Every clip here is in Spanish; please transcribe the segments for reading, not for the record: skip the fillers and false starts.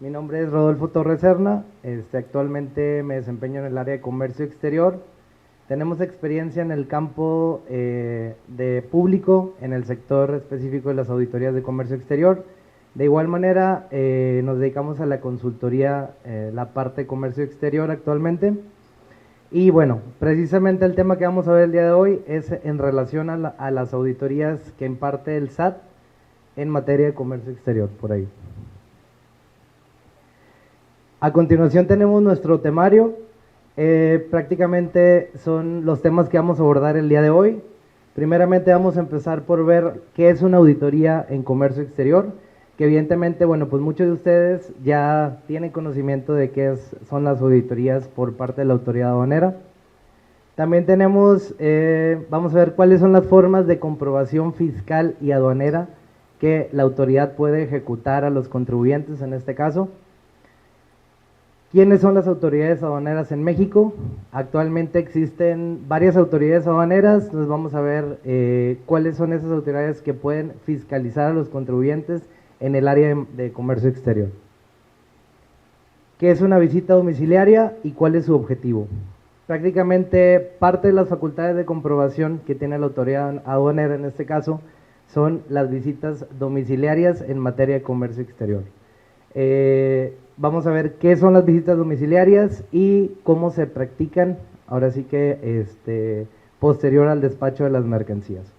Mi nombre es Rodolfo Torres Serna, actualmente me desempeño en el área de comercio exterior. Tenemos experiencia en el campo de público, en el sector específico de las auditorías de comercio exterior. De igual manera, nos dedicamos a la consultoría, la parte de comercio exterior actualmente. Y bueno, precisamente el tema que vamos a ver el día de hoy es en relación a las auditorías que imparte el SAT en materia de comercio exterior, por ahí. A continuación tenemos nuestro temario, prácticamente son los temas que vamos a abordar el día de hoy. Primeramente vamos a empezar por ver qué es una auditoría en comercio exterior, que evidentemente, bueno, pues muchos de ustedes ya tienen conocimiento de qué son las auditorías por parte de la autoridad aduanera. También tenemos, vamos a ver cuáles son las formas de comprobación fiscal y aduanera que la autoridad puede ejecutar a los contribuyentes en este caso. ¿Quiénes son las autoridades aduaneras en México? Actualmente existen varias autoridades aduaneras, entonces vamos a ver cuáles son esas autoridades que pueden fiscalizar a los contribuyentes en el área de comercio exterior. ¿Qué es una visita domiciliaria y cuál es su objetivo? Prácticamente parte de las facultades de comprobación que tiene la autoridad aduanera en este caso son las visitas domiciliarias en materia de comercio exterior. Vamos a ver qué son las visitas domiciliarias y cómo se practican, ahora sí que posterior al despacho de las mercancías.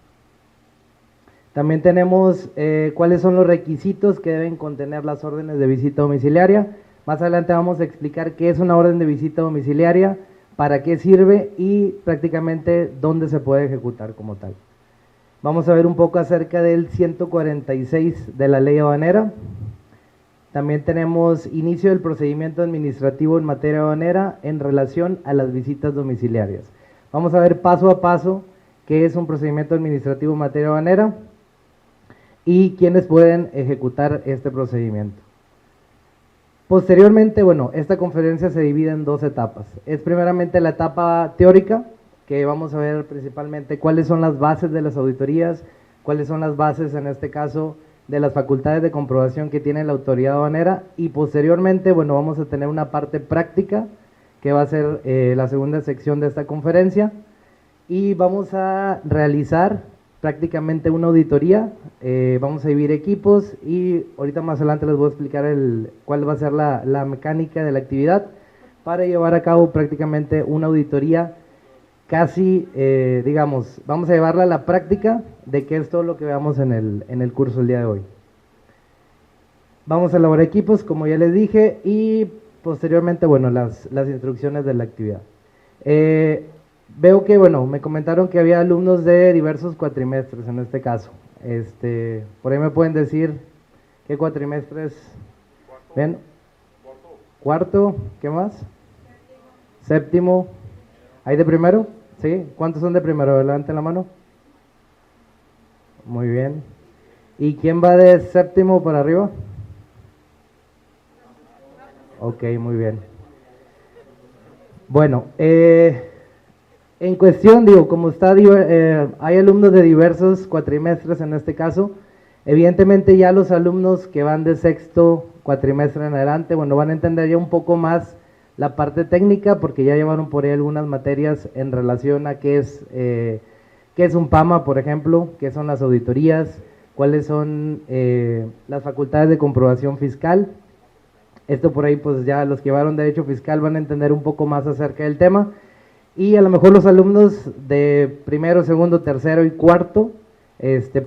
También tenemos cuáles son los requisitos que deben contener las órdenes de visita domiciliaria. Más adelante vamos a explicar qué es una orden de visita domiciliaria, para qué sirve y prácticamente dónde se puede ejecutar como tal. Vamos a ver un poco acerca del 146 de la ley aduanera. También tenemos inicio del procedimiento administrativo en materia aduanera en relación a las visitas domiciliarias. Vamos a ver paso a paso qué es un procedimiento administrativo en materia aduanera y quiénes pueden ejecutar este procedimiento. Posteriormente, bueno, esta conferencia se divide en dos etapas. Es primeramente la etapa teórica, que vamos a ver principalmente cuáles son las bases de las auditorías, cuáles son las bases en este caso de las facultades de comprobación que tiene la autoridad aduanera, y posteriormente, bueno, vamos a tener una parte práctica que va a ser la segunda sección de esta conferencia, y vamos a realizar prácticamente una auditoría, vamos a dividir equipos y ahorita más adelante les voy a explicar cuál va a ser la mecánica de la actividad para llevar a cabo prácticamente una auditoría casi, digamos, vamos a llevarla a la práctica de qué es todo lo que veamos en el curso el día de hoy. Vamos a elaborar equipos, como ya les dije, y posteriormente, bueno, las instrucciones de la actividad. Veo que, bueno, me comentaron que había alumnos de diversos cuatrimestres en este caso. Por ahí me pueden decir qué cuatrimestres. ¿Ven? Cuarto, ¿qué más? Séptimo. ¿Hay de primero? ¿Sí? ¿Cuántos son de primero? Levanten la mano. Muy bien. ¿Y quién va de séptimo para arriba? Ok, muy bien. Bueno, en cuestión, digo, como está, hay alumnos de diversos cuatrimestres en este caso, evidentemente ya los alumnos que van de sexto cuatrimestre en adelante, bueno, van a entender ya un poco más la parte técnica, porque ya llevaron por ahí algunas materias en relación a qué es un PAMA, por ejemplo, qué son las auditorías, cuáles son las facultades de comprobación fiscal. Esto por ahí, pues ya los que llevaron derecho fiscal van a entender un poco más acerca del tema, y a lo mejor los alumnos de primero, segundo, tercero y cuarto,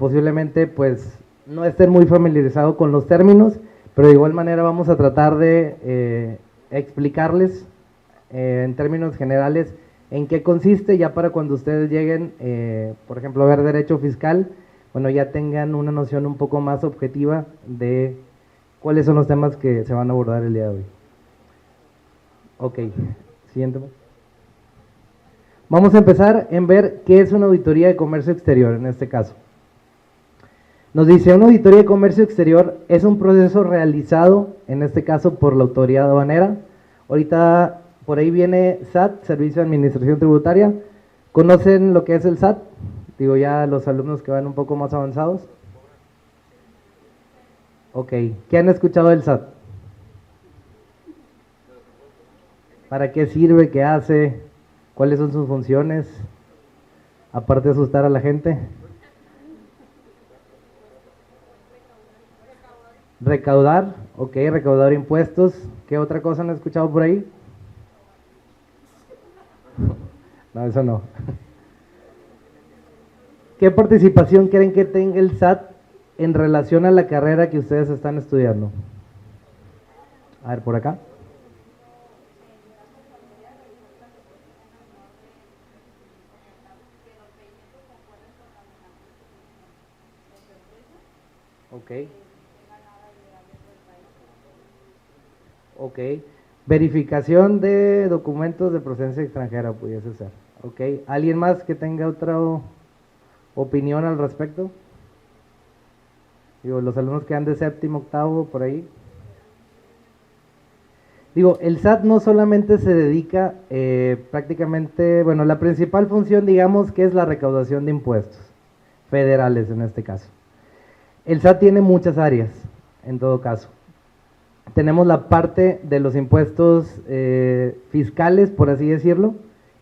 posiblemente pues no estén muy familiarizados con los términos, pero de igual manera vamos a tratar de explicarles en términos generales en qué consiste, ya para cuando ustedes lleguen, por ejemplo, a ver derecho fiscal, bueno, ya tengan una noción un poco más objetiva de cuáles son los temas que se van a abordar el día de hoy. Ok, siguiente. Vamos a empezar en ver qué es una auditoría de comercio exterior en este caso. Nos dice, una auditoría de comercio exterior es un proceso realizado, en este caso, por la autoridad aduanera. Ahorita por ahí viene SAT, Servicio de Administración Tributaria. ¿Conocen lo que es el SAT? Digo, ya los alumnos que van un poco más avanzados. Ok, ¿qué han escuchado del SAT? ¿Para qué sirve? ¿Qué hace? ¿Cuáles son sus funciones? Aparte de asustar a la gente. Recaudar, ok, recaudar impuestos. ¿Qué otra cosa han escuchado por ahí? No, eso no. ¿Qué participación creen que tenga el SAT en relación a la carrera que ustedes están estudiando? A ver, por acá. Ok. Ok. Verificación de documentos de procedencia extranjera, pudiese ser. Ok. ¿Alguien más que tenga otra opinión al respecto? Digo, los alumnos que han de séptimo, octavo, por ahí. Digo, el SAT no solamente se dedica prácticamente, bueno, la principal función, digamos, que es la recaudación de impuestos, federales en este caso. El SAT tiene muchas áreas, en todo caso. Tenemos la parte de los impuestos fiscales, por así decirlo,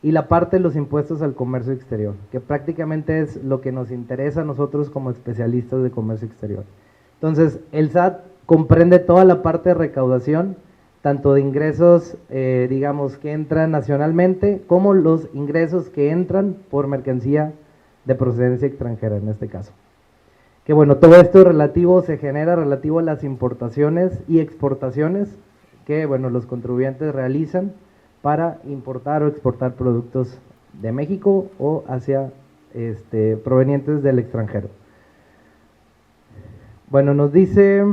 y la parte de los impuestos al comercio exterior, que prácticamente es lo que nos interesa a nosotros como especialistas de comercio exterior. Entonces, el SAT comprende toda la parte de recaudación, tanto de ingresos, digamos, que entran nacionalmente, como los ingresos que entran por mercancía de procedencia extranjera, en este caso. Que bueno, todo esto relativo se genera relativo a las importaciones y exportaciones que bueno, los contribuyentes realizan para importar o exportar productos de México o hacia provenientes del extranjero. Bueno, nos dice,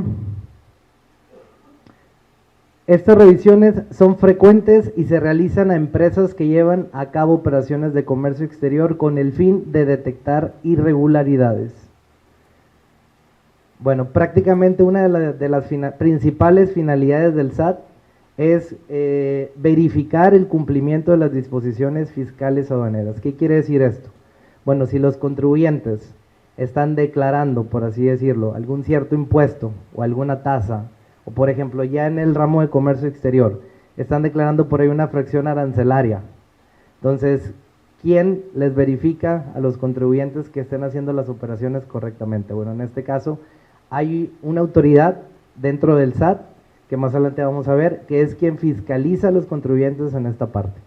estas revisiones son frecuentes y se realizan a empresas que llevan a cabo operaciones de comercio exterior con el fin de detectar irregularidades. Bueno, prácticamente una de las principales finalidades del SAT es verificar el cumplimiento de las disposiciones fiscales aduaneras. ¿Qué quiere decir esto? Bueno, si los contribuyentes están declarando, por así decirlo, algún cierto impuesto o alguna tasa, o por ejemplo ya en el ramo de comercio exterior, están declarando por ahí una fracción arancelaria. Entonces, ¿quién les verifica a los contribuyentes que estén haciendo las operaciones correctamente? Bueno, en este caso hay una autoridad dentro del SAT, que más adelante vamos a ver, que es quien fiscaliza a los contribuyentes en esta parte.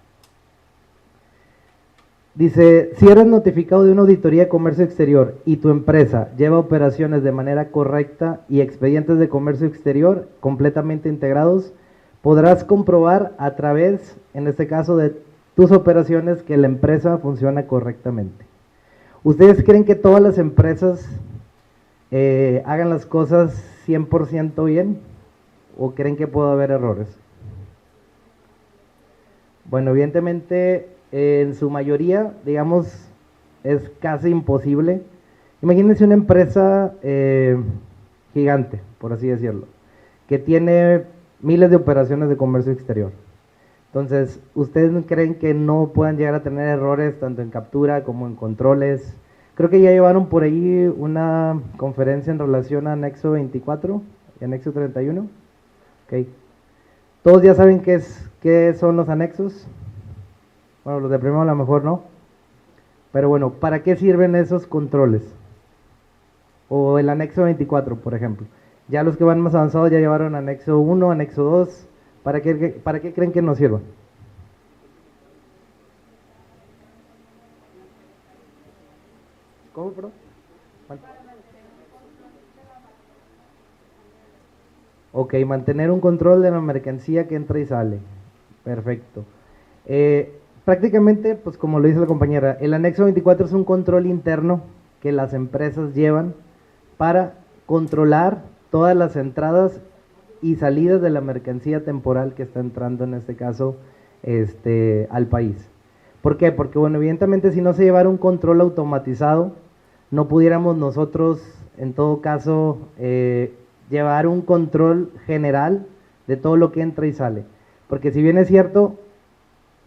Dice, si eres notificado de una auditoría de comercio exterior y tu empresa lleva operaciones de manera correcta y expedientes de comercio exterior completamente integrados, podrás comprobar a través, en este caso, de tus operaciones que la empresa funciona correctamente. ¿Ustedes creen que todas las empresas hagan las cosas 100% bien o creen que puede haber errores? Bueno, evidentemente en su mayoría, digamos, es casi imposible. Imagínense una empresa gigante, por así decirlo, que tiene miles de operaciones de comercio exterior. Entonces, ¿ustedes creen que no puedan llegar a tener errores tanto en captura como en controles? Creo que ya llevaron por ahí una conferencia en relación a anexo 24 y anexo 31. Okay. ¿Todos ya saben qué son los anexos? Bueno, los de primero a lo mejor no. Pero bueno, ¿para qué sirven esos controles? O el anexo 24, por ejemplo. Ya los que van más avanzados ya llevaron anexo 1, anexo 2. ¿Para qué creen que nos sirvan? ¿Cómo, perdón? Ok, mantener un control de la mercancía que entra y sale. Perfecto. Prácticamente, pues como lo dice la compañera, el anexo 24 es un control interno que las empresas llevan para controlar todas las entradas y salidas de la mercancía temporal que está entrando, en este caso, al país. ¿Por qué? Porque, bueno, evidentemente si no se llevara un control automatizado, no pudiéramos nosotros, en todo caso, llevar un control general de todo lo que entra y sale. Porque si bien es cierto,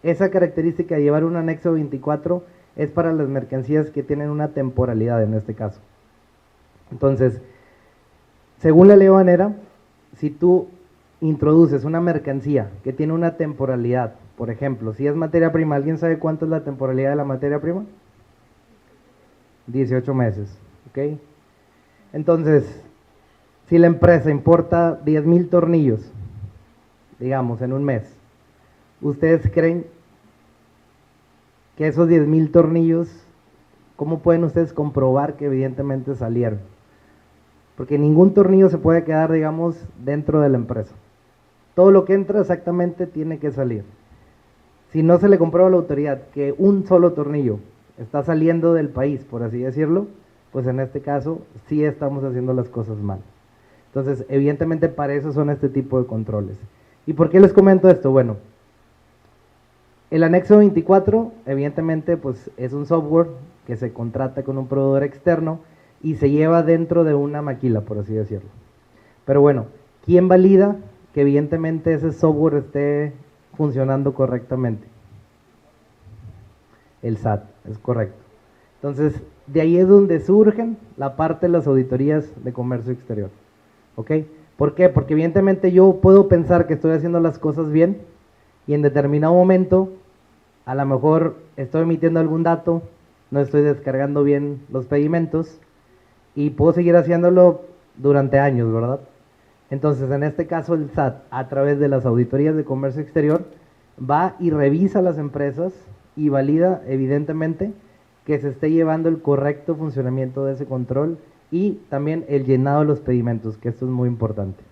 esa característica de llevar un anexo 24 es para las mercancías que tienen una temporalidad, en este caso. Entonces, según la ley banera, si tú introduces una mercancía que tiene una temporalidad Por ejemplo, si es materia prima, ¿alguien sabe cuánto es la temporalidad de la materia prima? 18 meses, ¿ok? Entonces, si la empresa importa 10,000 tornillos, digamos, en un mes, ¿ustedes creen que esos 10,000 tornillos, cómo pueden ustedes comprobar que evidentemente salieron? Porque ningún tornillo se puede quedar, digamos, dentro de la empresa. Todo lo que entra exactamente tiene que salir. Si no se le comprueba a la autoridad que un solo tornillo está saliendo del país, por así decirlo, pues en este caso sí estamos haciendo las cosas mal. Entonces, evidentemente para eso son este tipo de controles. ¿Y por qué les comento esto? Bueno, el anexo 24, evidentemente, pues es un software que se contrata con un proveedor externo y se lleva dentro de una maquila, por así decirlo. Pero bueno, ¿quién valida que evidentemente ese software esté funcionando correctamente? El SAT, es correcto. Entonces, de ahí es donde surgen la parte de las auditorías de comercio exterior. ¿Ok? ¿Por qué? Porque evidentemente yo puedo pensar que estoy haciendo las cosas bien y en determinado momento a lo mejor estoy emitiendo algún dato, no estoy descargando bien los pedimentos y puedo seguir haciéndolo durante años, ¿verdad? Entonces, en este caso, el SAT, a través de las auditorías de comercio exterior, va y revisa las empresas y valida, evidentemente, que se esté llevando el correcto funcionamiento de ese control y también el llenado de los pedimentos, que esto es muy importante.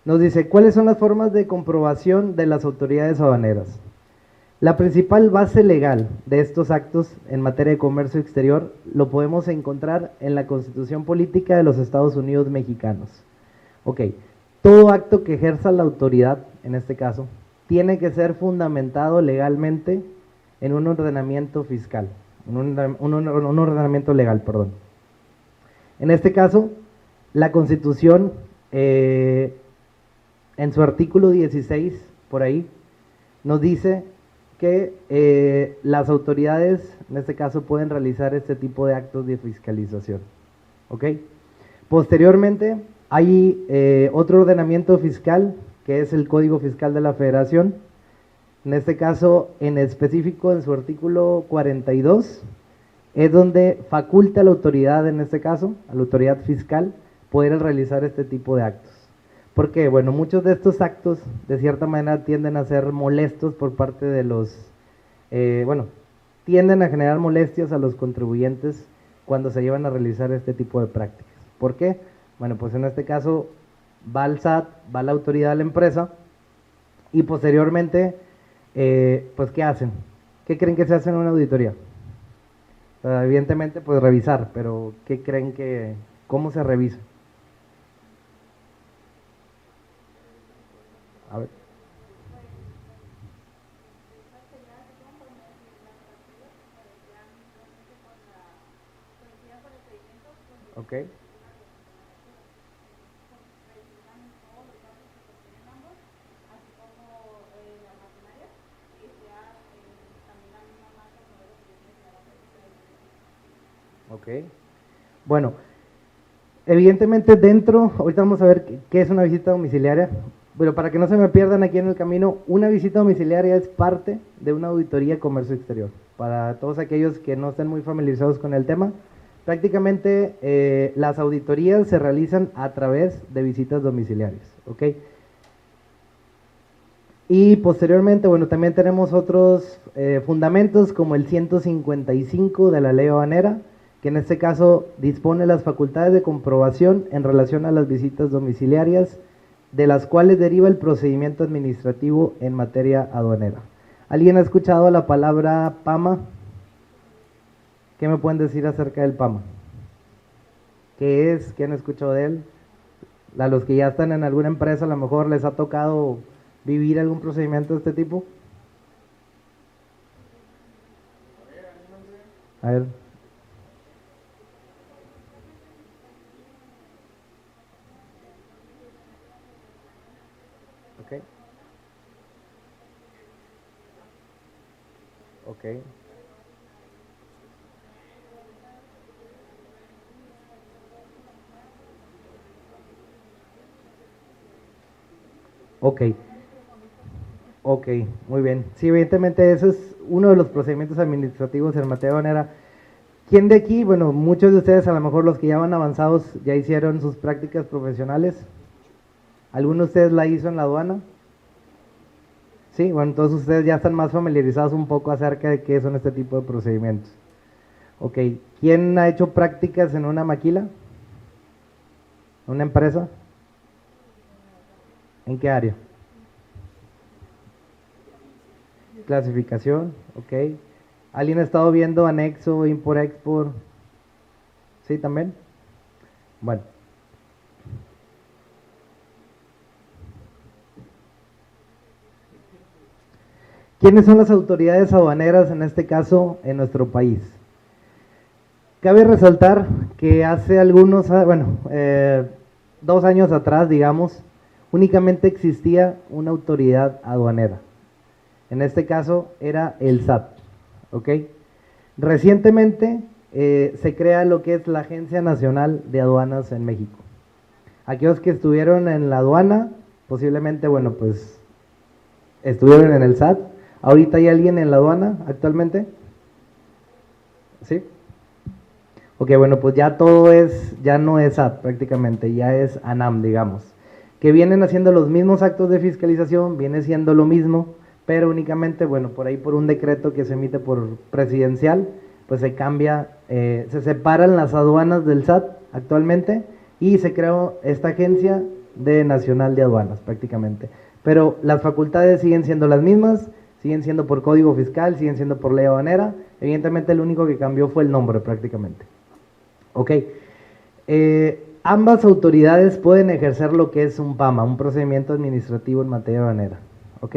Nos dice, ¿cuáles son las formas de comprobación de las autoridades aduaneras? La principal base legal de estos actos en materia de comercio exterior lo podemos encontrar en la Constitución Política de los Estados Unidos Mexicanos. Ok, todo acto que ejerza la autoridad, en este caso, tiene que ser fundamentado legalmente en un ordenamiento fiscal, en un ordenamiento legal, perdón. En este caso, la Constitución, en su artículo 16, por ahí, nos dice que las autoridades, en este caso, pueden realizar este tipo de actos de fiscalización. ¿Ok? Posteriormente, hay otro ordenamiento fiscal, que es el Código Fiscal de la Federación. En este caso, en específico, en su artículo 42, es donde faculta a la autoridad, en este caso, a la autoridad fiscal, poder realizar este tipo de actos. Porque, bueno, muchos de estos actos, de cierta manera, tienden a ser molestos por parte de los, tienden a generar molestias a los contribuyentes cuando se llevan a realizar este tipo de prácticas. ¿Por qué? Bueno, pues en este caso va al SAT, va la autoridad de la empresa y posteriormente, pues ¿qué hacen? ¿Qué creen que se hace en una auditoría? Evidentemente, pues revisar, pero ¿qué creen que, cómo se revisa? A ver. Ok. Ok. Bueno, evidentemente dentro, ahorita vamos a ver qué es una visita domiciliaria, pero para que no se me pierdan aquí en el camino, una visita domiciliaria es parte de una auditoría de comercio exterior. Para todos aquellos que no estén muy familiarizados con el tema, prácticamente las auditorías se realizan a través de visitas domiciliarias, ¿ok? Y posteriormente, bueno, también tenemos otros fundamentos como el 155 de la ley aduanera, que en este caso dispone las facultades de comprobación en relación a las visitas domiciliarias, de las cuales deriva el procedimiento administrativo en materia aduanera. ¿Alguien ha escuchado la palabra PAMA? ¿Qué me pueden decir acerca del PAMA? ¿Qué es? ¿Quién ha escuchado de él? A los que ya están en alguna empresa, a lo mejor les ha tocado vivir algún procedimiento de este tipo. A ver. Ok. Ok. Ok, ok, muy bien. Sí, evidentemente eso es uno de los procedimientos administrativos en materia aduanera. ¿Quién de aquí, bueno, muchos de ustedes, a lo mejor los que ya van avanzados, ya hicieron sus prácticas profesionales? ¿Alguno de ustedes la hizo en la aduana? Sí, bueno, entonces ustedes ya están más familiarizados un poco acerca de qué son este tipo de procedimientos. Ok, ¿quién ha hecho prácticas en una maquila? ¿Una empresa? ¿En qué área? Clasificación, ok. ¿Alguien ha estado viendo anexo, import-export? ¿Sí, también? Bueno. ¿Quiénes son las autoridades aduaneras en este caso en nuestro país? Cabe resaltar que hace algunos, bueno, 2 años atrás, digamos, únicamente existía una autoridad aduanera. En este caso era el SAT, ¿ok? Recientemente se crea lo que es la Agencia Nacional de Aduanas en México. Aquellos que estuvieron en la aduana, posiblemente, bueno, pues estuvieron en el SAT. ¿Ahorita hay alguien en la aduana actualmente? ¿Sí? Ok, bueno, pues ya todo es, ya no es SAT prácticamente, ya es ANAM, digamos. Que vienen haciendo los mismos actos de fiscalización, viene siendo lo mismo, pero únicamente, bueno, por ahí por un decreto que se emite por presidencial, pues se cambia, se separan las aduanas del SAT actualmente y se creó esta agencia de nacional de aduanas prácticamente. Pero las facultades siguen siendo las mismas, siguen siendo por código fiscal, siguen siendo por ley aduanera, evidentemente lo único que cambió fue el nombre prácticamente. Ok. Ambas autoridades pueden ejercer lo que es un PAMA, un procedimiento administrativo en materia aduanera. Ok.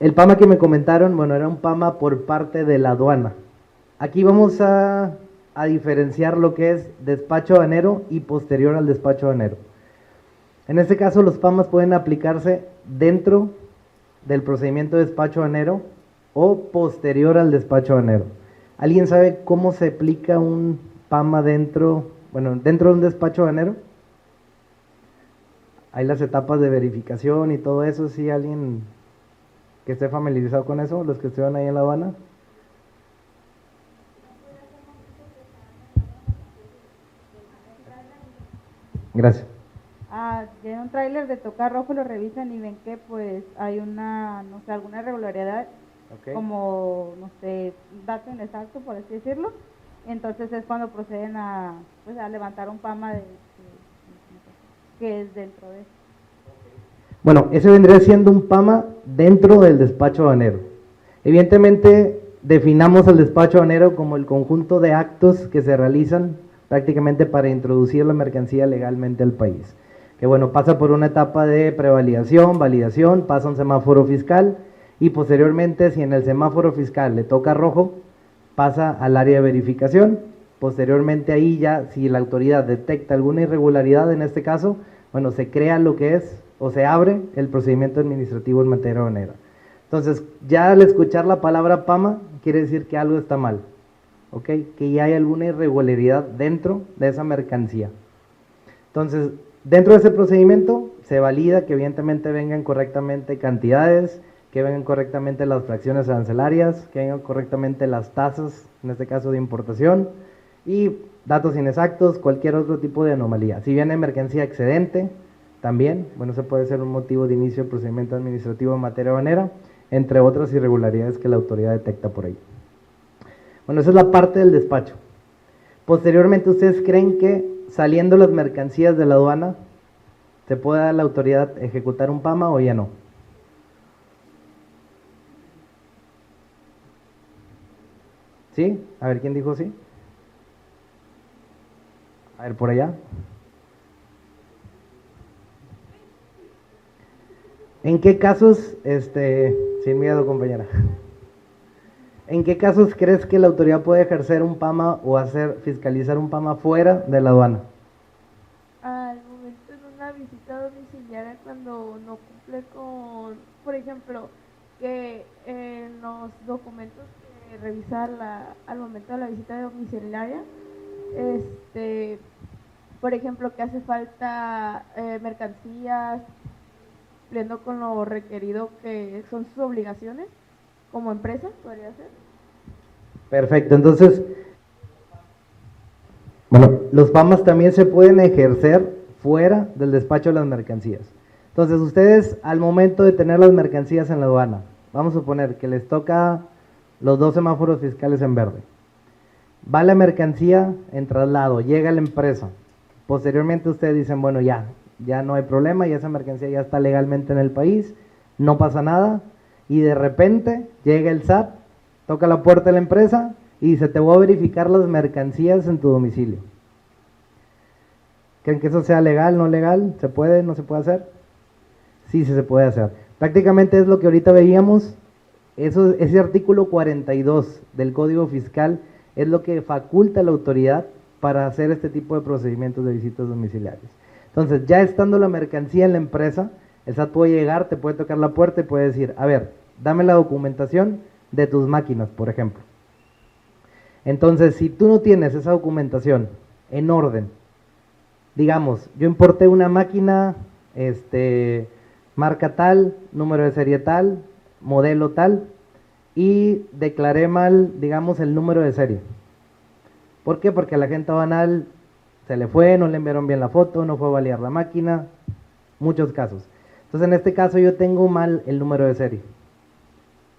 El PAMA que me comentaron, bueno, era un PAMA por parte de la aduana. Aquí vamos a diferenciar lo que es despacho aduanero y posterior al despacho aduanero. En este caso, los PAMAs pueden aplicarse dentro del procedimiento de despacho aduanero o posterior al despacho aduanero. ¿Alguien sabe cómo se aplica un PAMA dentro, bueno, dentro de un despacho aduanero? Hay las etapas de verificación y todo eso, ¿sí? ¿Alguien que esté familiarizado con eso? Los que estuvieron ahí en la aduana. Gracias. De un tráiler de tocar rojo lo revisan y ven que pues hay una, no sé, alguna irregularidad, Okay. como, no sé, dato inexacto, por así decirlo. Entonces es cuando proceden a, pues, a levantar un PAMA que es dentro de eso. Bueno, ese vendría siendo un PAMA dentro del despacho aduanero. Evidentemente, definamos el despacho aduanero como el conjunto de actos que se realizan prácticamente para introducir la mercancía legalmente al país. Que bueno, pasa por una etapa de prevalidación, validación, pasa un semáforo fiscal y posteriormente, si en el semáforo fiscal le toca rojo, pasa al área de verificación. Posteriormente ahí ya, si la autoridad detecta alguna irregularidad en este caso, bueno, se crea lo que es o se abre el procedimiento administrativo en materia aduanera. Entonces, ya al escuchar la palabra PAMA, quiere decir que algo está mal, ¿ok? Que ya hay alguna irregularidad dentro de esa mercancía. Entonces, dentro de ese procedimiento se valida que evidentemente vengan correctamente cantidades, que vengan correctamente las fracciones arancelarias, que vengan correctamente las tasas, en este caso de importación, y datos inexactos, cualquier otro tipo de anomalía. Si viene mercancía excedente, también, bueno, ese puede ser un motivo de inicio del procedimiento administrativo en materia aduanera, entre otras irregularidades que la autoridad detecta por ahí. Bueno, esa es la parte del despacho. Posteriormente, ¿ustedes creen que saliendo las mercancías de la aduana, se puede dar la autoridad ejecutar un PAMA o ya no? ¿Sí? A ver, ¿quién dijo sí? A ver, por allá. ¿En qué casos, sin miedo, compañera, en qué casos crees que la autoridad puede ejercer un PAMA o fiscalizar un PAMA fuera de la aduana? Al momento en una visita domiciliaria cuando no cumple con, por ejemplo, que en los documentos que revisa al momento de la visita domiciliaria, por ejemplo, que hace falta mercancías cumpliendo con lo requerido que son sus obligaciones como empresa, podría ser. Perfecto, entonces, bueno, los PAMAS también se pueden ejercer fuera del despacho de las mercancías. Entonces, ustedes al momento de tener las mercancías en la aduana, vamos a suponer que les toca los 2 semáforos fiscales en verde. Va la mercancía en traslado, llega a la empresa. Posteriormente ustedes dicen, bueno, ya no hay problema, ya esa mercancía ya está legalmente en el país, no pasa nada. Y de repente llega el SAT, toca la puerta de la empresa y dice, te voy a verificar las mercancías en tu domicilio. ¿Creen que eso sea legal, no legal? ¿Se puede, no se puede hacer? Sí, sí se puede hacer. Prácticamente es lo que ahorita veíamos. Ese artículo 42 del Código Fiscal es lo que faculta a la autoridad para hacer este tipo de procedimientos de visitas domiciliarias. Entonces, ya estando la mercancía en la empresa, el SAT puede llegar, te puede tocar la puerta y puede decir, a ver, dame la documentación de tus máquinas, por ejemplo. Entonces, si tú no tienes esa documentación en orden, digamos, yo importé una máquina, marca tal, número de serie tal, modelo tal, y declaré mal, digamos, el número de serie. ¿Por qué? Porque a la agente aduanal se le fue, no le enviaron bien la foto, no fue a validar la máquina, muchos casos. Entonces, en este caso yo tengo mal el número de serie,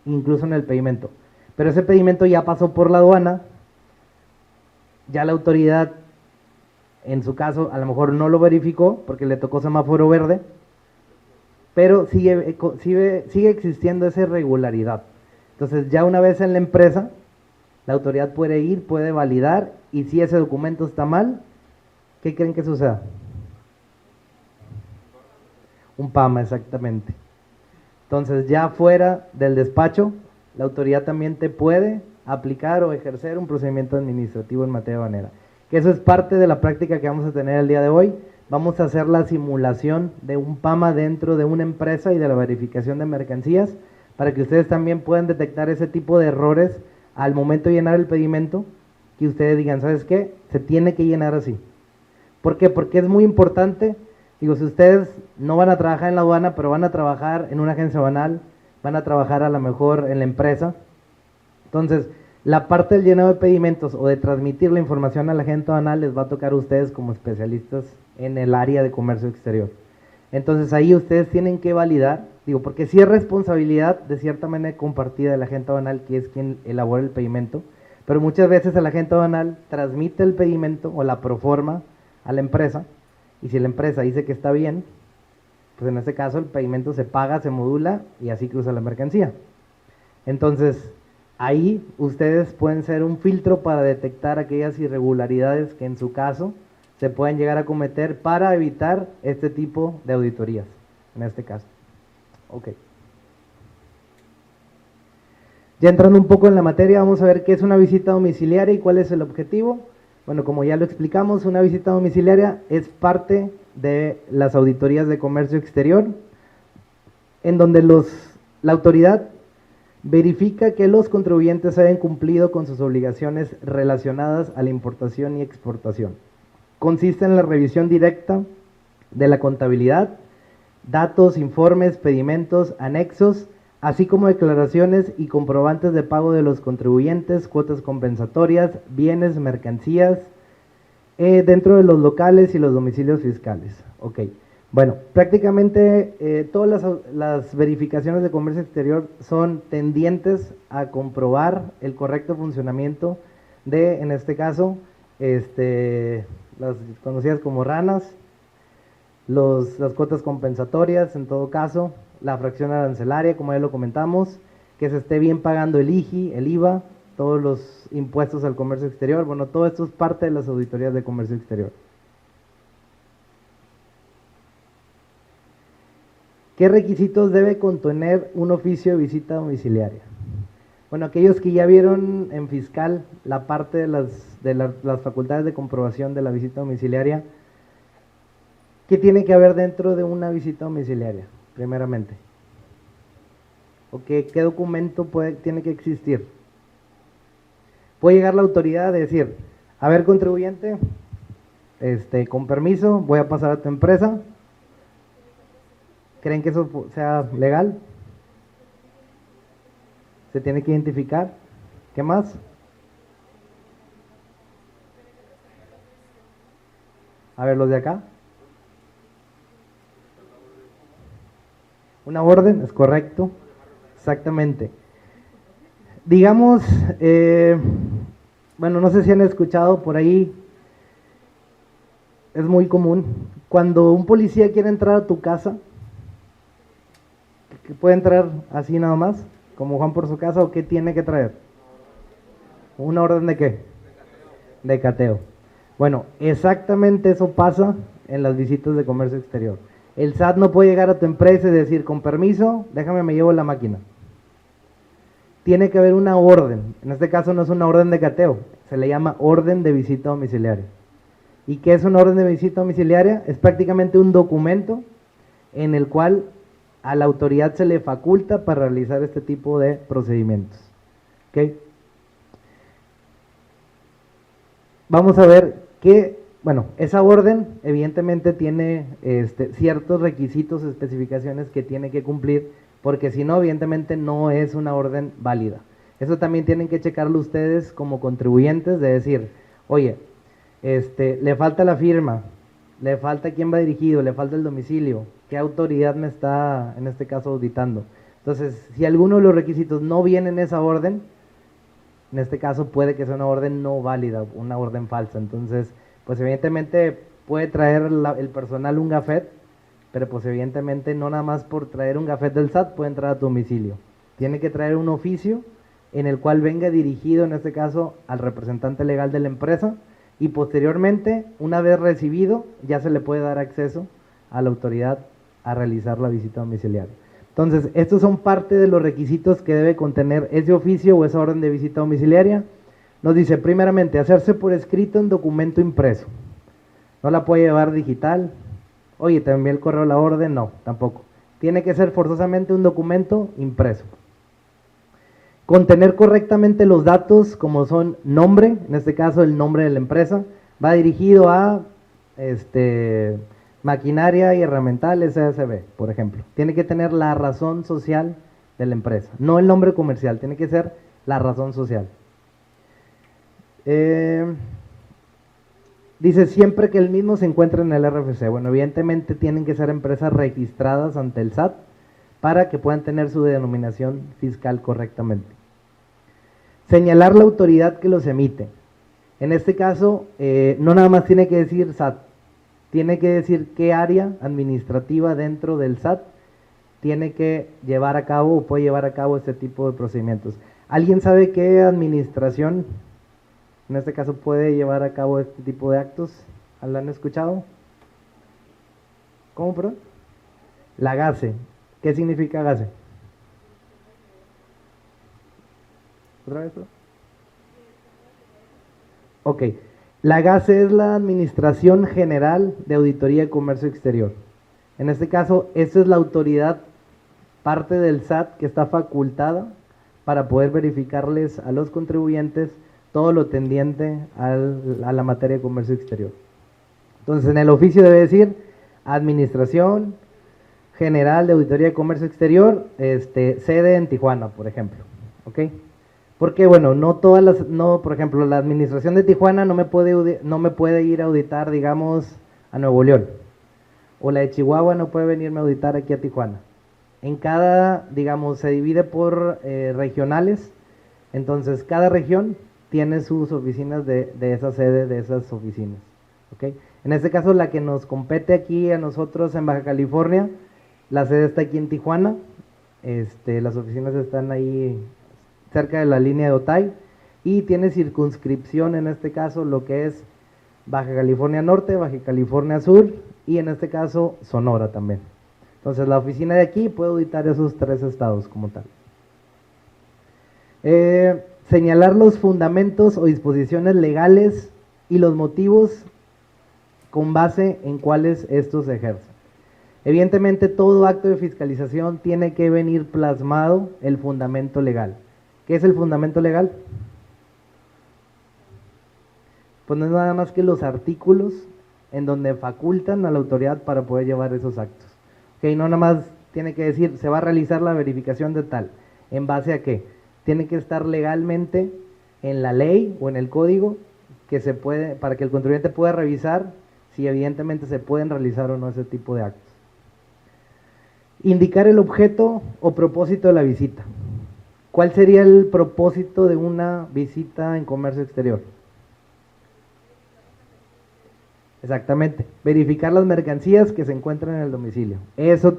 incluso en el pedimento. Pero ese pedimento ya pasó por la aduana, ya la autoridad, en su caso, a lo mejor no lo verificó porque le tocó semáforo verde, pero sigue existiendo esa irregularidad. Entonces, ya una vez en la empresa, la autoridad puede ir, puede validar, y si ese documento está mal, ¿qué creen que suceda? Un PAMA, exactamente. Entonces, ya fuera del despacho, la autoridad también te puede aplicar o ejercer un procedimiento administrativo en materia aduanera. Que eso es parte de la práctica que vamos a tener el día de hoy. Vamos a hacer la simulación de un PAMA dentro de una empresa y de la verificación de mercancías, para que ustedes también puedan detectar ese tipo de errores al momento de llenar el pedimento, que ustedes digan, ¿sabes qué? Se tiene que llenar así. ¿Por qué? Porque es muy importante. Digo, si ustedes no van a trabajar en la aduana, pero van a trabajar en una agencia aduanal, van a trabajar a lo mejor en la empresa. Entonces, la parte del llenado de pedimentos o de transmitir la información a la agente aduanal les va a tocar a ustedes como especialistas en el área de comercio exterior. Entonces, ahí ustedes tienen que validar, digo, porque sí es responsabilidad de cierta manera compartida de la agente aduanal, que es quien elabora el pedimento, pero muchas veces el agente aduanal transmite el pedimento o la proforma a la empresa, y si la empresa dice que está bien, pues en este caso el pedimento se paga, se modula y así cruza la mercancía. Entonces, ahí ustedes pueden ser un filtro para detectar aquellas irregularidades que en su caso se pueden llegar a cometer para evitar este tipo de auditorías, en este caso. Ok. Ya entrando un poco en la materia, vamos a ver qué es una visita domiciliaria y cuál es el objetivo. Bueno, como ya lo explicamos, una visita domiciliaria es parte de las auditorías de comercio exterior, en donde la autoridad verifica que los contribuyentes hayan cumplido con sus obligaciones relacionadas a la importación y exportación. Consiste en la revisión directa de la contabilidad, datos, informes, pedimentos, anexos, así como declaraciones y comprobantes de pago de los contribuyentes, cuotas compensatorias, bienes, mercancías, dentro de los locales y los domicilios fiscales. Ok, bueno, prácticamente todas las verificaciones de comercio exterior son tendientes a comprobar el correcto funcionamiento de, en este caso, las conocidas como ranas, las cuotas compensatorias, en todo caso, la fracción arancelaria, como ya lo comentamos, que se esté bien pagando el IGI, el IVA, todos los impuestos al comercio exterior. Bueno, todo esto es parte de las auditorías de comercio exterior. ¿Qué requisitos debe contener un oficio de visita domiciliaria? Bueno, aquellos que ya vieron en fiscal la parte de las facultades de comprobación de la visita domiciliaria, ¿qué tiene que haber dentro de una visita domiciliaria? Primeramente, ¿qué documento tiene que existir? Puede llegar la autoridad a decir, a ver, contribuyente, con permiso, voy a pasar a tu empresa. ¿Creen que eso sea legal? ¿Se tiene que identificar? ¿Qué más? A ver, los de acá. Una orden, es correcto. Exactamente. Digamos, bueno, no sé si han escuchado por ahí, es muy común, cuando un policía quiere entrar a tu casa, que puede entrar así nada más, como Juan por su casa, o qué tiene que traer. ¿Una orden de qué? De cateo. Bueno, exactamente eso pasa en las visitas de comercio exterior. El SAT no puede llegar a tu empresa y decir, con permiso, déjame, me llevo la máquina. Tiene que haber una orden. En este caso no es una orden de cateo, se le llama orden de visita domiciliaria. ¿Y qué es una orden de visita domiciliaria? Es prácticamente un documento en el cual a la autoridad se le faculta para realizar este tipo de procedimientos. ¿Ok? Vamos a ver que, bueno, esa orden evidentemente tiene ciertos requisitos, especificaciones que tiene que cumplir, porque si no, evidentemente no es una orden válida. Eso también tienen que checarlo ustedes como contribuyentes, de decir, oye, le falta la firma, le falta quién va dirigido, le falta el domicilio, qué autoridad me está, en este caso, auditando. Entonces, si alguno de los requisitos no viene en esa orden, en este caso puede que sea una orden no válida, una orden falsa. Entonces, pues evidentemente puede traer el personal un gafet, pero pues evidentemente no nada más por traer un gafet del SAT puede entrar a tu domicilio. Tiene que traer un oficio en el cual venga dirigido, en este caso, al representante legal de la empresa, y posteriormente, una vez recibido, ya se le puede dar acceso a la autoridad a realizar la visita domiciliaria. Entonces, estos son parte de los requisitos que debe contener ese oficio o esa orden de visita domiciliaria. Nos dice, primeramente, hacerse por escrito en documento impreso. No la puede llevar digital. Oye, ¿te envié el correo la orden? No, tampoco. Tiene que ser forzosamente un documento impreso. Contener correctamente los datos como son nombre, en este caso el nombre de la empresa, va dirigido a maquinaria y herramental SSB, por ejemplo. Tiene que tener la razón social de la empresa, no el nombre comercial, tiene que ser la razón social. Dice siempre que el mismo se encuentre en el RFC. Bueno, evidentemente tienen que ser empresas registradas ante el SAT para que puedan tener su denominación fiscal correctamente. Señalar la autoridad que los emite. En este caso, no nada más tiene que decir SAT, tiene que decir qué área administrativa dentro del SAT tiene que llevar a cabo o puede llevar a cabo este tipo de procedimientos. ¿Alguien sabe qué administración, en este caso, puede llevar a cabo este tipo de actos? ¿La han escuchado? ¿Cómo, perdón? La GASE. ¿Qué significa GASE? ¿Otra vez? Ok. La GASE es la Administración General de Auditoría y Comercio Exterior. En este caso, esta es la autoridad, parte del SAT, que está facultada para poder verificarles a los contribuyentes todo lo tendiente a la materia de comercio exterior. Entonces, en el oficio debe decir Administración General de Auditoría y Comercio Exterior, sede en Tijuana, por ejemplo. ¿Ok? Porque, bueno, no todas las, no, por ejemplo, la administración de Tijuana no me puede ir a auditar, digamos, a Nuevo León. O la de Chihuahua no puede venirme a auditar aquí a Tijuana. En cada, digamos, se divide por regionales. Entonces, cada región tiene sus oficinas de esa sede, de esas oficinas. ¿Ok? En este caso, la que nos compete aquí a nosotros en Baja California, la sede está aquí en Tijuana. Las oficinas están ahí cerca de la línea de Otay, y tiene circunscripción en este caso lo que es Baja California Norte, Baja California Sur y en este caso Sonora también. Entonces la oficina de aquí puede auditar esos 3 estados como tal. Señalar los fundamentos o disposiciones legales y los motivos con base en cuáles estos se ejercen. Evidentemente todo acto de fiscalización tiene que venir plasmado el fundamento legal. ¿Qué es el fundamento legal? Pues no es nada más que los artículos en donde facultan a la autoridad para poder llevar esos actos. Ok, no nada más tiene que decir, se va a realizar la verificación de tal. ¿En base a qué? Tiene que estar legalmente en la ley o en el código que se puede, para que el contribuyente pueda revisar si evidentemente se pueden realizar o no ese tipo de actos. Indicar el objeto o propósito de la visita. ¿Cuál sería el propósito de una visita en comercio exterior? Exactamente, verificar las mercancías que se encuentran en el domicilio. Eso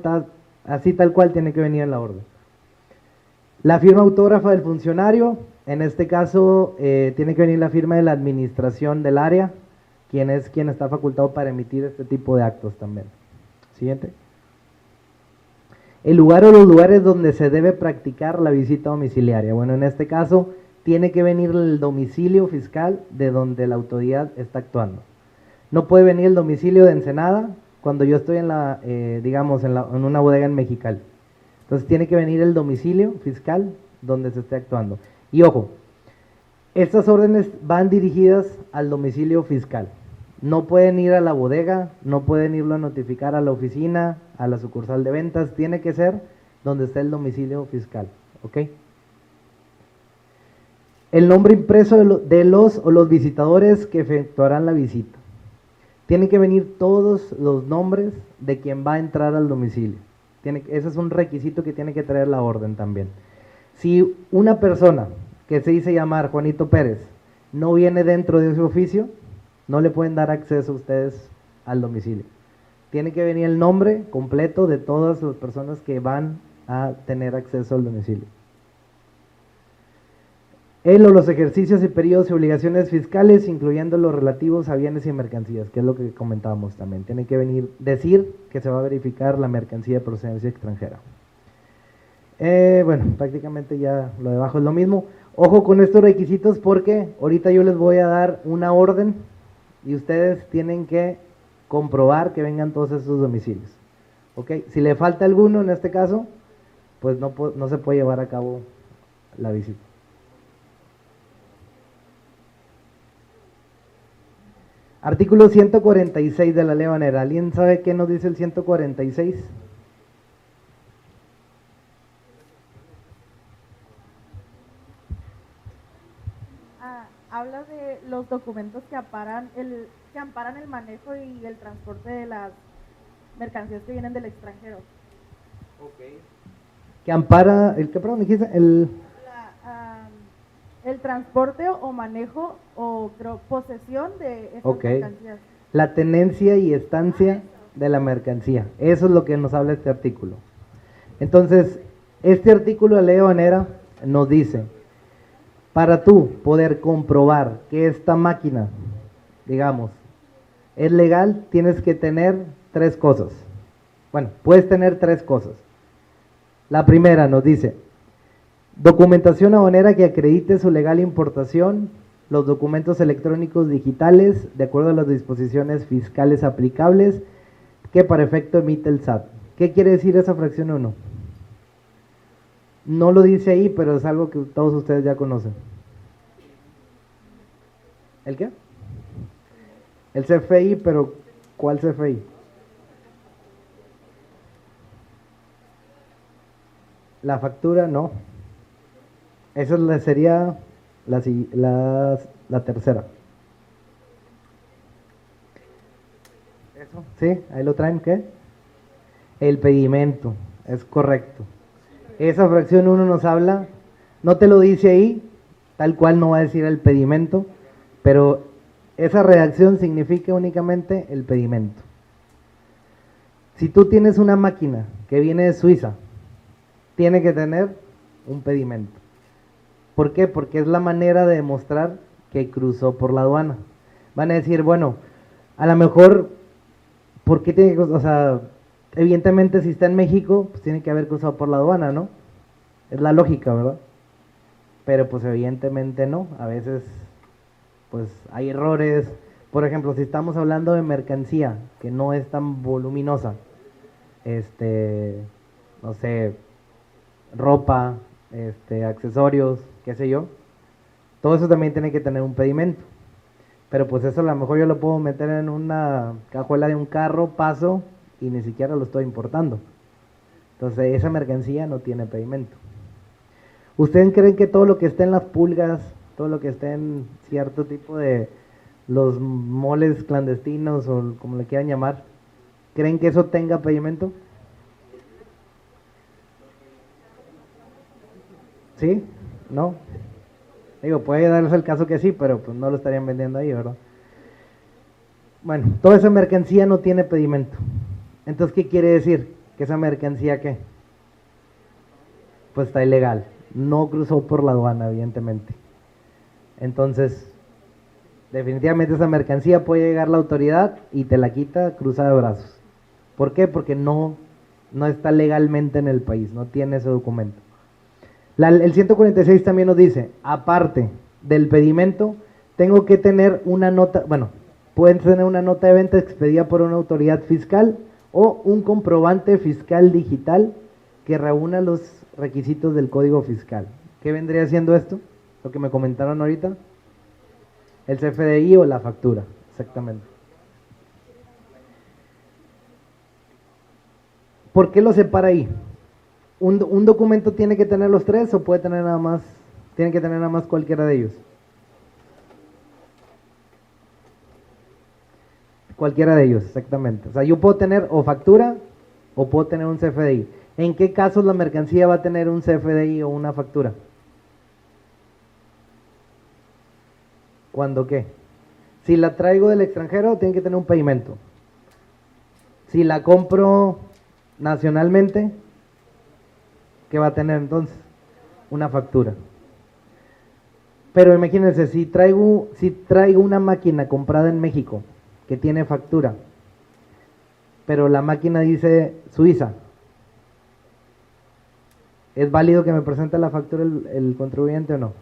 así tal cual tiene que venir en la orden. La firma autógrafa del funcionario, en este caso tiene que venir la firma de la administración del área, quien está facultado para emitir este tipo de actos también. Siguiente. El lugar o los lugares donde se debe practicar la visita domiciliaria. Bueno, en este caso tiene que venir el domicilio fiscal de donde la autoridad está actuando. No puede venir el domicilio de Ensenada cuando yo estoy digamos, en una bodega en Mexicali. Entonces tiene que venir el domicilio fiscal donde se esté actuando. Y ojo, estas órdenes van dirigidas al domicilio fiscal. No pueden ir a la bodega, no pueden irlo a notificar a la oficina, a la sucursal de ventas. Tiene que ser donde esté el domicilio fiscal. ¿Ok? El nombre impreso de los o los visitadores que efectuarán la visita. Tienen que venir todos los nombres de quien va a entrar al domicilio. Ese es un requisito que tiene que traer la orden también. Si una persona que se dice llamar Juanito Pérez no viene dentro de ese oficio, no le pueden dar acceso a ustedes al domicilio. Tiene que venir el nombre completo de todas las personas que van a tener acceso al domicilio. Él o los ejercicios y periodos y obligaciones fiscales, incluyendo los relativos a bienes y mercancías, que es lo que comentábamos también. Tiene que decir que se va a verificar la mercancía de procedencia extranjera. Bueno, prácticamente ya lo de abajo es lo mismo. Ojo con estos requisitos porque ahorita yo les voy a dar una orden y ustedes tienen que comprobar que vengan todos esos domicilios. ¿Ok? Si le falta alguno en este caso, pues no se puede llevar a cabo la visita. Artículo 146 de la Ley Banera. ¿Alguien sabe qué nos dice el 146? Habla de los documentos que amparan el manejo y el transporte de las mercancías que vienen del extranjero. Okay. Que ampara, perdón, dijiste, el transporte o manejo o posesión de esas mercancías. La tenencia y estancia de la mercancía. Eso es lo que nos habla este artículo. Entonces, este artículo de la Ley Banera nos dice, para tú poder comprobar que esta máquina, digamos, es legal, tienes que tener 3 cosas. Bueno, puedes tener 3 cosas. La primera nos dice, documentación aduanera que acredite su legal importación, los documentos electrónicos digitales, de acuerdo a las disposiciones fiscales aplicables, que para efecto emite el SAT. ¿Qué quiere decir esa fracción 1? No lo dice ahí, pero es algo que todos ustedes ya conocen. ¿El qué? El CFI, pero ¿cuál CFI? La factura, no. Esa sería la tercera. Eso, sí, ahí lo traen, ¿qué? El pedimento, es correcto. Esa fracción 1 nos habla, no te lo dice ahí, tal cual no va a decir el pedimento, pero esa redacción significa únicamente el pedimento. Si tú tienes una máquina que viene de Suiza, tiene que tener un pedimento. ¿Por qué? Porque es la manera de demostrar que cruzó por la aduana. Van a decir, bueno, a lo mejor, ¿por qué tiene que, o sea, evidentemente si está en México, pues tiene que haber cruzado por la aduana, ¿no? Es la lógica, ¿verdad? Pero pues evidentemente no, a veces pues hay errores. Por ejemplo, si estamos hablando de mercancía que no es tan voluminosa, no sé, ropa, accesorios, qué sé yo, todo eso también tiene que tener un pedimento. Pero pues eso a lo mejor yo lo puedo meter en una cajuela de un carro, paso y ni siquiera lo estoy importando. Entonces esa mercancía no tiene pedimento. ¿Ustedes creen que todo lo que esté en las pulgas, todo lo que esté en cierto tipo de los moles clandestinos o como le quieran llamar, creen que eso tenga pedimento? ¿Sí? ¿No? Digo, puede darse el caso que sí, pero pues no lo estarían vendiendo ahí, ¿verdad? Bueno, toda esa mercancía no tiene pedimento. Entonces, ¿qué quiere decir? Que esa mercancía, ¿qué? Pues está ilegal. No cruzó por la aduana, evidentemente. Entonces, definitivamente esa mercancía puede llegar la autoridad y te la quita cruzada de brazos. ¿Por qué? Porque no está legalmente en el país, no tiene ese documento. El 146 también nos dice, aparte del pedimento, tengo que tener una nota, bueno, pueden tener una nota de venta expedida por una autoridad fiscal o un comprobante fiscal digital que reúna los requisitos del Código Fiscal. ¿Qué vendría siendo esto? Lo que me comentaron ahorita. El CFDI o la factura, exactamente. ¿Por qué lo separa ahí? ¿Un documento tiene que tener los tres o puede tener nada más, tiene que tener nada más cualquiera de ellos? Cualquiera de ellos, exactamente. O sea, yo puedo tener o factura o puedo tener un CFDI. ¿En qué casos la mercancía va a tener un CFDI o una factura? ¿Cuándo qué? Si la traigo del extranjero, tiene que tener un pedimento. Si la compro nacionalmente, ¿qué va a tener entonces? Una factura. Pero imagínense, si traigo una máquina comprada en México que tiene factura, pero la máquina dice Suiza, ¿es válido que me presente la factura el contribuyente o no?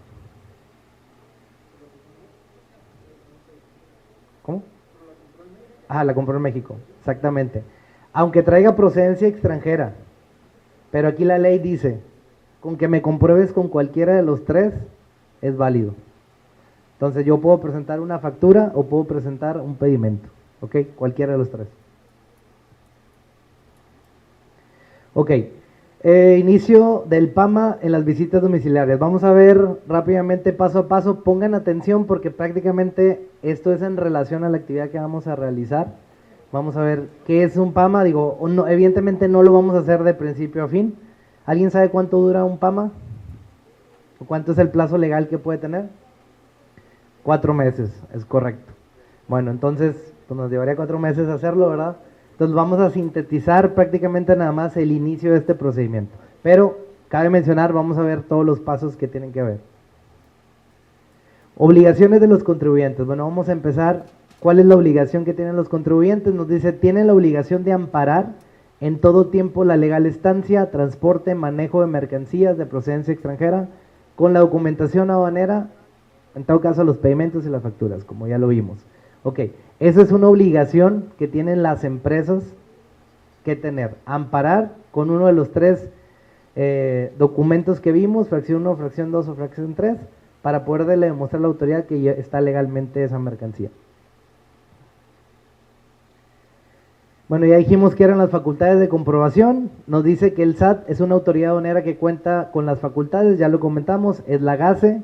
¿Cómo? Ah, la compró en México, exactamente. Aunque traiga procedencia extranjera, pero aquí la ley dice, con que me compruebes con cualquiera de los tres, es válido. Entonces yo puedo presentar una factura o puedo presentar un pedimento, ¿ok? Cualquiera de los tres. Ok, inicio del PAMA en las visitas domiciliarias. Vamos a ver rápidamente paso a paso, pongan atención porque prácticamente esto es en relación a la actividad que vamos a realizar. Vamos a ver qué es un PAMA, digo, no, evidentemente no lo vamos a hacer de principio a fin. ¿Alguien sabe cuánto dura un PAMA? ¿O cuánto es el plazo legal que puede tener? 4 meses, es correcto. Bueno, entonces pues nos llevaría 4 meses hacerlo, ¿verdad? Entonces vamos a sintetizar prácticamente nada más el inicio de este procedimiento. Pero cabe mencionar, vamos a ver todos los pasos que tienen que ver. Obligaciones de los contribuyentes. Bueno, vamos a empezar. ¿Cuál es la obligación que tienen los contribuyentes? Nos dice, tienen la obligación de amparar en todo tiempo la legal estancia, transporte, manejo de mercancías de procedencia extranjera, con la documentación aduanera, en todo caso los pedimentos y las facturas, como ya lo vimos. Ok, esa es una obligación que tienen las empresas que tener, amparar con uno de los tres documentos que vimos, fracción 1, fracción 2 o fracción 3, para poder demostrar a la autoridad que ya está legalmente esa mercancía. Bueno, ya dijimos que eran las facultades de comprobación. Nos dice que el SAT es una autoridad aduanera que cuenta con las facultades, ya lo comentamos, es la GACE.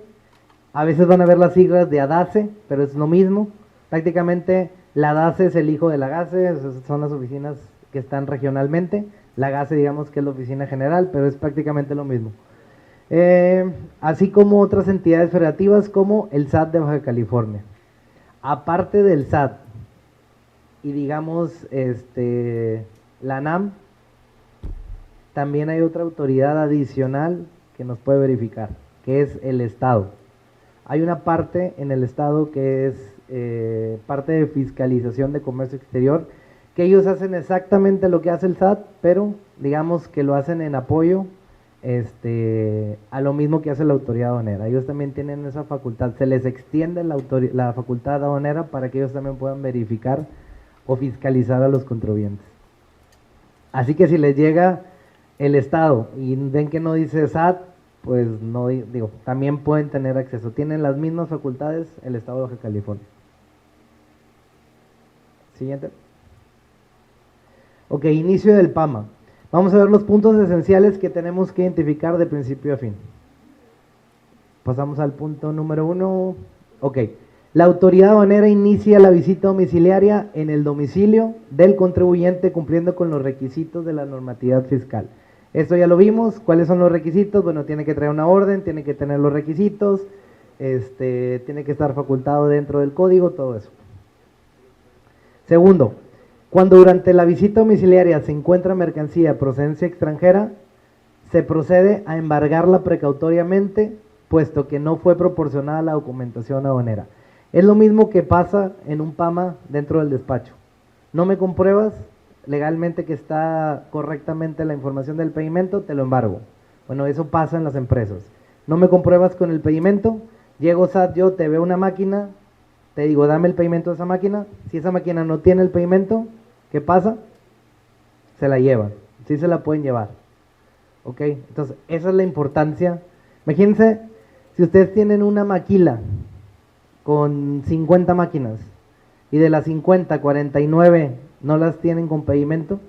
A veces van a ver las siglas de ADACE, pero es lo mismo. Prácticamente la DACE es el hijo de la GACE, son las oficinas que están regionalmente. La GACE digamos que es la oficina general, pero es prácticamente lo mismo. Así como otras entidades federativas como el SAT de Baja California. Aparte del SAT, y digamos la ANAM, también hay otra autoridad adicional que nos puede verificar, que es el Estado. Hay una parte en el Estado que es parte de fiscalización de comercio exterior, que ellos hacen exactamente lo que hace el SAT, pero digamos que lo hacen en apoyo a lo mismo que hace la autoridad aduanera. Ellos también tienen esa facultad, se les extiende la facultad aduanera para que ellos también puedan verificar o fiscalizar a los contribuyentes. Así que si les llega el Estado y ven que no dice SAT, pues no digo, también pueden tener acceso. Tienen las mismas facultades el Estado de Baja California. Siguiente. Ok, inicio del PAMA. Vamos a ver los puntos esenciales que tenemos que identificar de principio a fin. Pasamos al punto número 1. Ok. La autoridad aduanera inicia la visita domiciliaria en el domicilio del contribuyente cumpliendo con los requisitos de la normatividad fiscal. Esto ya lo vimos. ¿Cuáles son los requisitos? Bueno, tiene que traer una orden, tiene que tener los requisitos, tiene que estar facultado dentro del código, todo eso. Segundo, cuando durante la visita domiciliaria se encuentra mercancía de procedencia extranjera, se procede a embargarla precautoriamente, puesto que no fue proporcionada la documentación aduanera. Es lo mismo que pasa en un PAMA dentro del despacho. No me compruebas legalmente que está correctamente la información del pedimento, te lo embargo. Bueno, eso pasa en las empresas. No me compruebas con el pedimento, llego SAT, yo te veo una máquina, te digo, dame el pedimento de esa máquina. Si esa máquina no tiene el pedimento, ¿qué pasa? Se la llevan. Sí se la pueden llevar. ¿Ok? Entonces, esa es la importancia. Imagínense, si ustedes tienen una maquila con 50 máquinas y de las 50, 49 no las tienen con pedimento,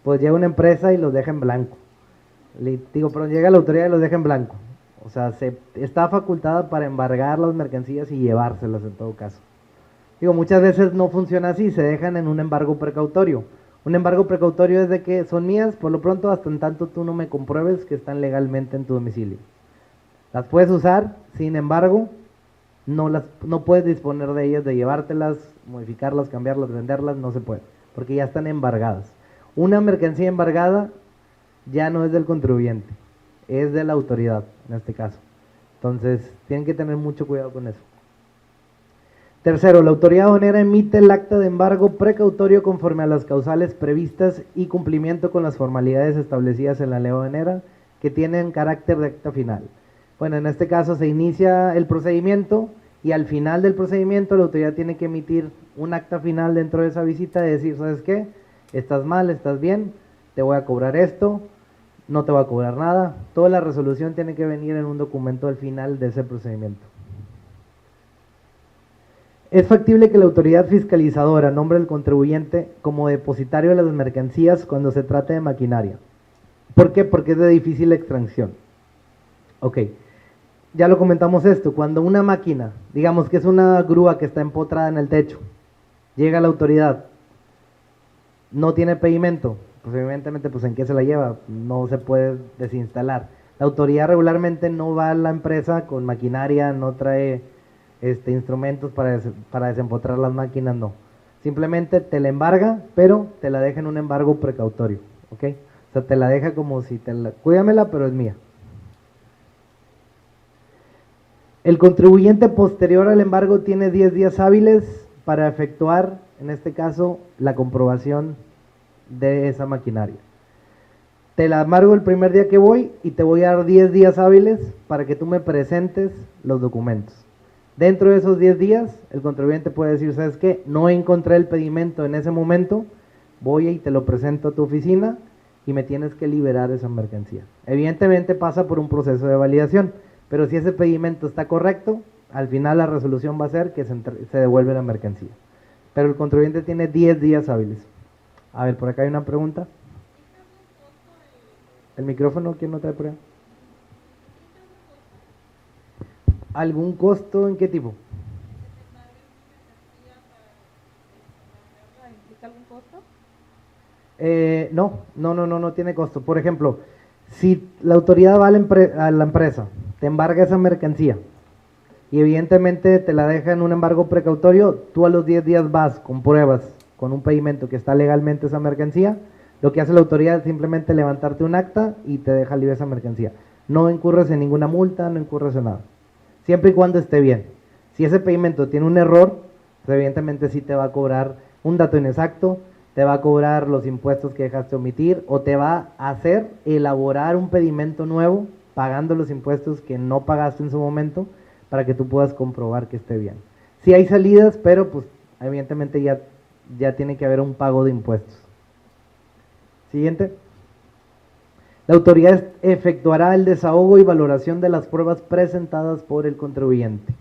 pues llega una empresa y los deja en blanco. Pero llega la autoridad y los deja en blanco. O sea, está facultada para embargar las mercancías y llevárselas en todo caso. Muchas veces no funciona así, se dejan en un embargo precautorio. Un embargo precautorio es de que son mías, por lo pronto, hasta en tanto tú no me compruebes que están legalmente en tu domicilio. Las puedes usar, sin embargo, no puedes disponer de ellas, de llevártelas, modificarlas, cambiarlas, venderlas, no se puede, porque ya están embargadas. Una mercancía embargada ya no es del contribuyente, es de la autoridad, en este caso. Entonces, tienen que tener mucho cuidado con eso. Tercero, la autoridad aduanera emite el acta de embargo precautorio conforme a las causales previstas y cumplimiento con las formalidades establecidas en la ley aduanera que tienen carácter de acta final. Bueno, en este caso se inicia el procedimiento y al final del procedimiento la autoridad tiene que emitir un acta final dentro de esa visita de decir, ¿sabes qué? Estás mal, estás bien, te voy a cobrar esto, no te voy a cobrar nada. Toda la resolución tiene que venir en un documento al final de ese procedimiento. Es factible que la autoridad fiscalizadora nombre al contribuyente como depositario de las mercancías cuando se trate de maquinaria. ¿Por qué? Porque es de difícil extracción. Ok, ya lo comentamos esto, cuando una máquina, digamos que es una grúa que está empotrada en el techo, llega la autoridad, no tiene pedimento, pues evidentemente pues ¿en qué se la lleva? No se puede desinstalar. La autoridad regularmente no va a la empresa con maquinaria, no trae instrumentos para desempotrar las máquinas, no. Simplemente te la embarga, pero te la deja en un embargo precautorio, ¿ok? O sea, te la deja como si cuídamela, pero es mía. El contribuyente posterior al embargo tiene 10 días hábiles para efectuar, en este caso, la comprobación de esa maquinaria. Te la embargo el primer día que voy y te voy a dar 10 días hábiles para que tú me presentes los documentos. Dentro de esos 10 días, el contribuyente puede decir, ¿sabes qué? No encontré el pedimento en ese momento, voy y te lo presento a tu oficina y me tienes que liberar esa mercancía. Evidentemente pasa por un proceso de validación, pero si ese pedimento está correcto, al final la resolución va a ser que se devuelve la mercancía. Pero el contribuyente tiene 10 días hábiles. A ver, por acá hay una pregunta. ¿El micrófono quién no trae por ahí? ¿Algún costo en qué tipo? ¿Implica algún costo? No tiene costo. Por ejemplo, si la autoridad va a la empresa, te embarga esa mercancía y evidentemente te la deja en un embargo precautorio, tú a los 10 días vas con pruebas, con un pedimento que está legalmente esa mercancía, lo que hace la autoridad es simplemente levantarte un acta y te deja libre esa mercancía. No incurres en ninguna multa, no incurres en nada. Siempre y cuando esté bien. Si ese pedimento tiene un error, pues evidentemente sí te va a cobrar un dato inexacto, te va a cobrar los impuestos que dejaste omitir o te va a hacer elaborar un pedimento nuevo pagando los impuestos que no pagaste en su momento para que tú puedas comprobar que esté bien. Sí hay salidas, pero pues evidentemente ya tiene que haber un pago de impuestos. Siguiente. La autoridad efectuará el desahogo y valoración de las pruebas presentadas por el contribuyente.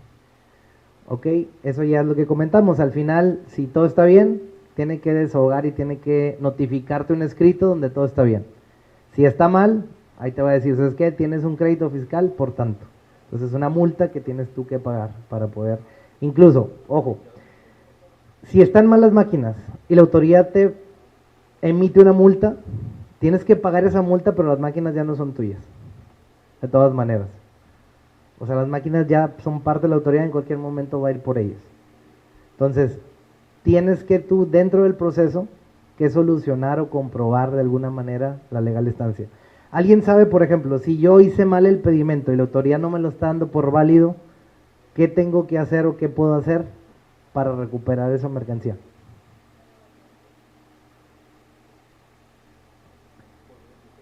Ok, eso ya es lo que comentamos. Al final, si todo está bien, tiene que desahogar y tiene que notificarte un escrito donde todo está bien. Si está mal, ahí te va a decir, ¿sabes qué? Tienes un crédito fiscal por tanto. Entonces es una multa que tienes tú que pagar para poder, incluso, ojo, si están mal las máquinas y la autoridad te emite una multa, tienes que pagar esa multa, pero las máquinas ya no son tuyas, de todas maneras. O sea, las máquinas ya son parte de la autoridad, en cualquier momento va a ir por ellas. Entonces, tienes que tú, dentro del proceso, que solucionar o comprobar de alguna manera la legal estancia. ¿Alguien sabe, por ejemplo, si yo hice mal el pedimento y la autoridad no me lo está dando por válido, qué tengo que hacer o qué puedo hacer para recuperar esa mercancía?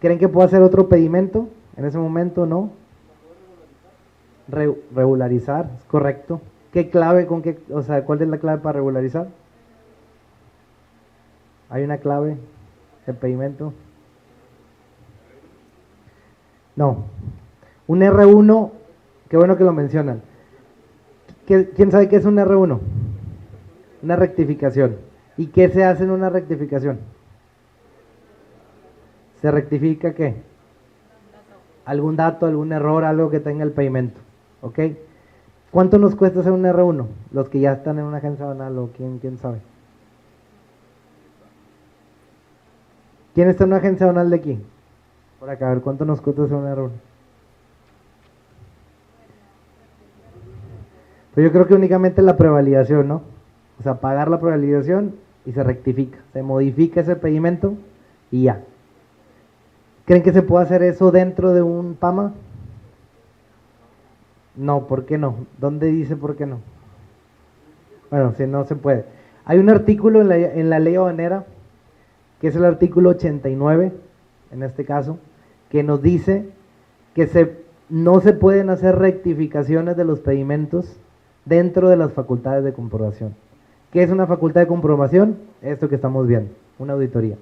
¿Creen que puedo hacer otro pedimento en ese momento? ¿No? Regularizar, es correcto. ¿Qué clave, o sea, cuál es la clave para regularizar? ¿Hay una clave de pedimento? No. Un R1, qué bueno que lo mencionan. ¿Quién sabe qué es un R1? Una rectificación. ¿Y qué se hace en una rectificación? ¿Se rectifica qué? Algún dato, algún error, algo que tenga el pedimento. ¿Ok? ¿Cuánto nos cuesta hacer un R1? Los que ya están en una agencia aduanal o quién sabe. ¿Quién está en una agencia aduanal de aquí? Por acá, a ver, ¿cuánto nos cuesta hacer un R1? Pues yo creo que únicamente la prevalidación, ¿no? O sea, pagar la prevalidación y se rectifica, se modifica ese pedimento y ya. ¿Creen que se puede hacer eso dentro de un PAMA? No, ¿por qué no? ¿Dónde dice por qué no? Bueno, si no se puede. Hay un artículo en la ley aduanera, que es el artículo 89, en este caso, que nos dice que no se pueden hacer rectificaciones de los pedimentos dentro de las facultades de comprobación. ¿Qué es una facultad de comprobación? Esto que estamos viendo, una auditoría.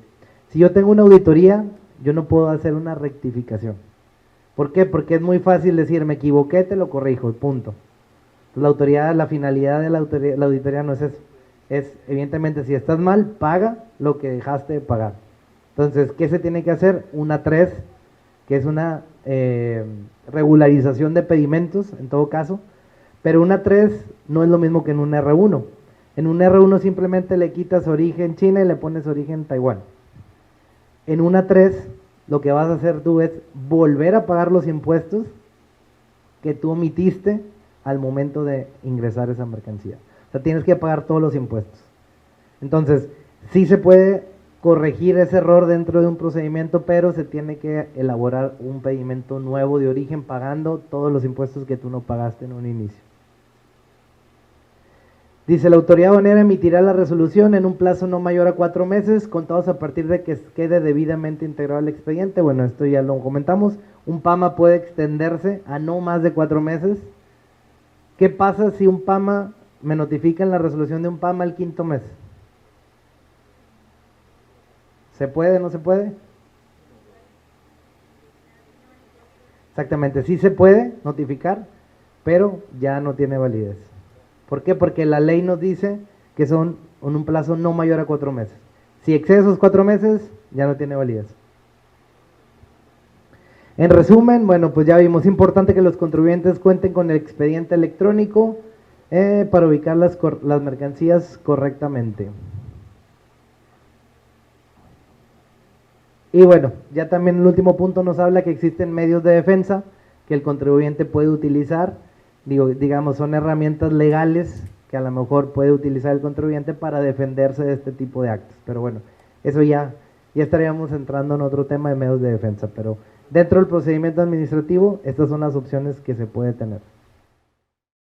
Si yo tengo una auditoría, yo no puedo hacer una rectificación. ¿Por qué? Porque es muy fácil decir, me equivoqué, te lo corrijo, punto. Entonces, la finalidad de la auditoría no es eso. Es, evidentemente, si estás mal, paga lo que dejaste de pagar. Entonces, ¿qué se tiene que hacer? Una 3, que es una regularización de pedimentos, en todo caso, pero una 3 no es lo mismo que en un R1. En un R1 simplemente le quitas origen China y le pones origen Taiwán. En una 3, lo que vas a hacer tú es volver a pagar los impuestos que tú omitiste al momento de ingresar esa mercancía. O sea, tienes que pagar todos los impuestos. Entonces, sí se puede corregir ese error dentro de un procedimiento, pero se tiene que elaborar un pedimento nuevo de origen pagando todos los impuestos que tú no pagaste en un inicio. Dice, la autoridad aduanera emitirá la resolución en un plazo no mayor a 4 meses, contados a partir de que quede debidamente integrado el expediente. Bueno, esto ya lo comentamos. Un PAMA puede extenderse a no más de 4 meses. ¿Qué pasa si un PAMA, me notifican la resolución de un PAMA al 5.º mes? ¿Se puede o no se puede? Exactamente, sí se puede notificar, pero ya no tiene validez. ¿Por qué? Porque la ley nos dice que son en un plazo no mayor a 4 meses. Si excede esos 4 meses, ya no tiene validez. En resumen, bueno, pues ya vimos, es importante que los contribuyentes cuenten con el expediente electrónico para ubicar las mercancías correctamente. Y bueno, ya también el último punto nos habla que existen medios de defensa que el contribuyente puede utilizar. Digamos, son herramientas legales que a lo mejor puede utilizar el contribuyente para defenderse de este tipo de actos. Pero bueno, eso ya estaríamos entrando en otro tema de medios de defensa. Pero dentro del procedimiento administrativo, estas son las opciones que se puede tener.